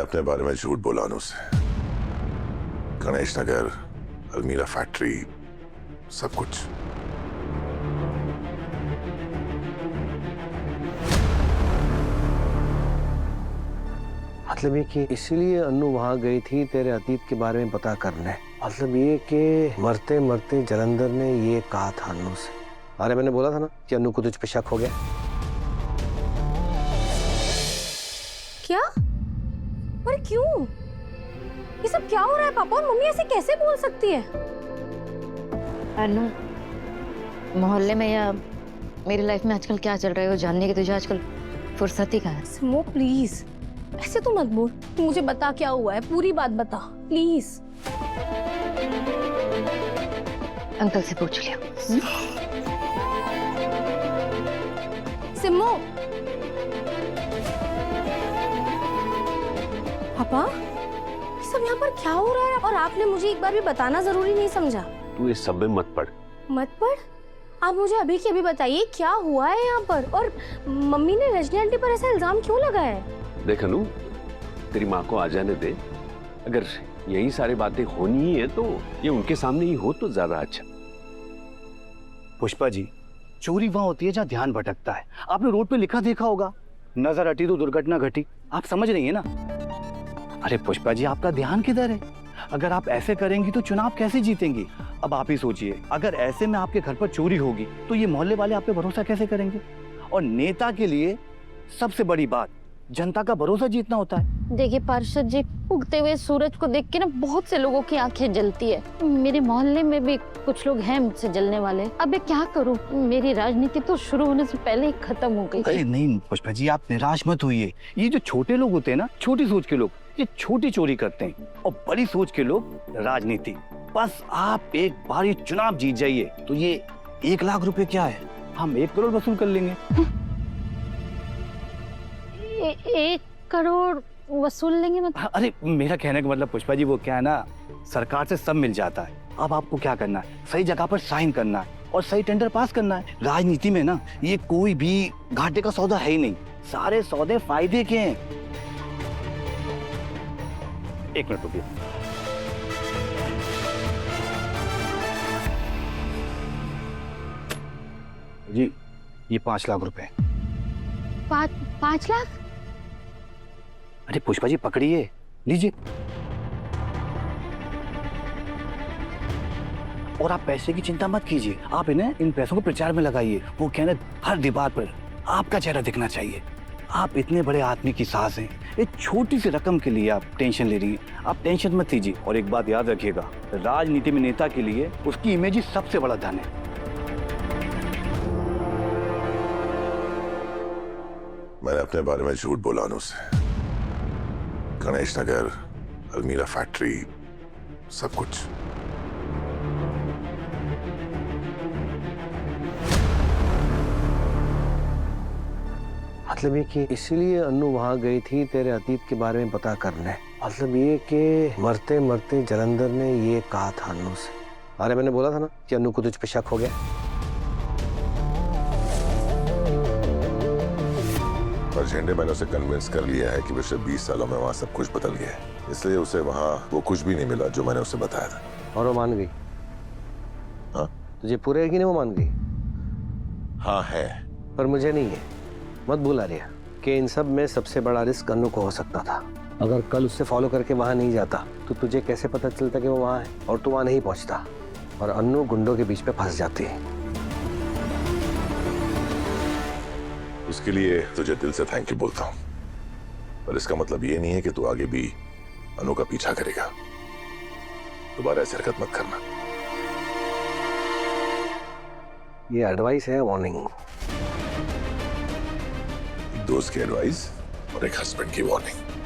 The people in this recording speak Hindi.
अपने बारे में झूठ बोला अनु से। गणेश नगर, अलमीरा फैक्ट्री, सब कुछ। मतलब ये कि इसीलिए अन्नू वहां गई थी तेरे अतीत के बारे में पता करने। मतलब ये कि मरते मरते जलंधर ने ये कहा था अन्नू से। अरे मैंने बोला था ना कि अन्नू को तुझ पे शक हो गया। क्या? पर क्यों? ये सब क्या हो रहा है पापा? और मम्मी ऐसे कैसे बोल सकती है? अनु, मोहल्ले में या मेरी लाइफ में आजकल क्या चल रहा है वो जानने की तुझे आजकल फुर्सत ही कहाँ है? सिमो प्लीज ऐसे तो मत बोल। मुझे बता क्या हुआ है, पूरी बात बता प्लीज। अंकल से पूछ लिया। सिमो, पापा ये सब यहाँ पर क्या हो रहा है? और आपने मुझे एक बार भी बताना जरूरी नहीं समझा? तू इस सब में मत पड़। मत पढ़? आप मुझे अभी के अभी बताइए क्या हुआ है यहाँ पर? और मम्मी ने रजनी आंटी पर ऐसा इल्जाम क्यों लगाया है? देख अनु, तेरी माँ को आ जाने दे। अगर यही सारी बातें होनी ही है तो ये उनके सामने ही हो तो ज्यादा अच्छा। पुष्पा जी, चोरी वहां होती है जहाँ ध्यान भटकता है। आपने रोड पे लिखा देखा होगा, नजर हटी तो दुर्घटना घटी। आप समझ रही है ना? अरे पुष्पा जी, आपका ध्यान किधर है? अगर आप ऐसे करेंगी तो चुनाव कैसे जीतेंगी? अब आप ही सोचिए, अगर ऐसे में आपके घर पर चोरी होगी तो ये मोहल्ले वाले आप पे भरोसा कैसे करेंगे? और नेता के लिए सबसे बड़ी बात जनता का भरोसा जीतना होता है। देखिए पार्षद जी, उगते हुए सूरज को देख के ना बहुत से लोगों की आंखें जलती है। मेरे मोहल्ले में भी कुछ लोग हैं मुझसे जलने वाले। अब मैं क्या करूं? मेरी राजनीति तो शुरू होने से पहले ही खत्म हो गई। अरे नहीं पुष्पा जी, आप निराश मत होइए। ये जो छोटे लोग होते हैं ना, छोटी सोच के लोग, ये छोटी चोरी करते हैं। और बड़ी सोच के लोग राजनीति। बस आप एक बार ये चुनाव जीत जाइए तो ये 1 लाख रुपए क्या है, हम 1 करोड़ वसूल कर लेंगे। 1 करोड़ वसूल लेंगे? मतलब अरे मेरा कहने का मतलब पुष्पा जी, वो क्या है ना, सरकार से सब मिल जाता है। अब आपको क्या करना है, सही जगह पर साइन करना है और सही टेंडर पास करना है। राजनीति में ना ये कोई भी घाटे का सौदा है ही नहीं, सारे सौदे फायदे के हैं। 1 मिनट रुकिए। जी ये 5 लाख रुपए। 5 लाख? अरे पुष्पा जी पकड़िए, लीजिए। और आप पैसे की चिंता मत कीजिए, आप इन्हें इन पैसों को प्रचार में लगाइए। वो कहना हर दीवार पर आपका चेहरा दिखना चाहिए। आप इतने बड़े आदमी की सास हैं, एक छोटी सी रकम के लिए आप टेंशन ले रही हैं। आप टेंशन मत लीजिए। और एक बात याद रखिएगा, राजनीति में नेता के लिए उसकी इमेज ही सबसे बड़ा धन है। मैंने अपने बारे में झूठ बोला अनु से। गणेश नगर, अलमीरा फैक्ट्री, सब कुछ। मतलब ये कि इसीलिए अन्नू वहां गई थी तेरे अतीत के बारे में पता करने। मतलब ये कि मरते मरते जलंधर ने ये कहा था अन्नू से। अरे मैंने बोला था ना कि अन्नू को तुझ पे शक हो गया। पर झंडे मैंने उसे कन्विंस कर लिया है कि पिछले 20 सालों में वहाँ सब कुछ बदल गया है, इसलिए उसे वहाँ वो कुछ भी नहीं मिला जो मैंने उसे बताया था। और वो मान गई? हाँ? तुझे पूरे है कि नहीं वो मान गई? हाँ है। पर मुझे नहीं है। मत भूल आर्या कि इन सब में सबसे बड़ा रिस्क अन्नू को हो सकता था। अगर कल उससे फॉलो करके वहां नहीं जाता तो तुझे कैसे पता चलता कि वो वहां है? और तू वहां नहीं पहुंचता और अन्नू गुंडों के बीच पे फंस जाती है। उसके लिए तुझे दिल से थैंक यू बोलता हूँ, पर इसका मतलब ये नहीं है कि तू आगे भी अनु का पीछा करेगा। दोबारा ऐसी हरकत मत करना। ये एडवाइस है, वार्निंग। एक दोस्त की एडवाइस और एक हस्बैंड की वार्निंग।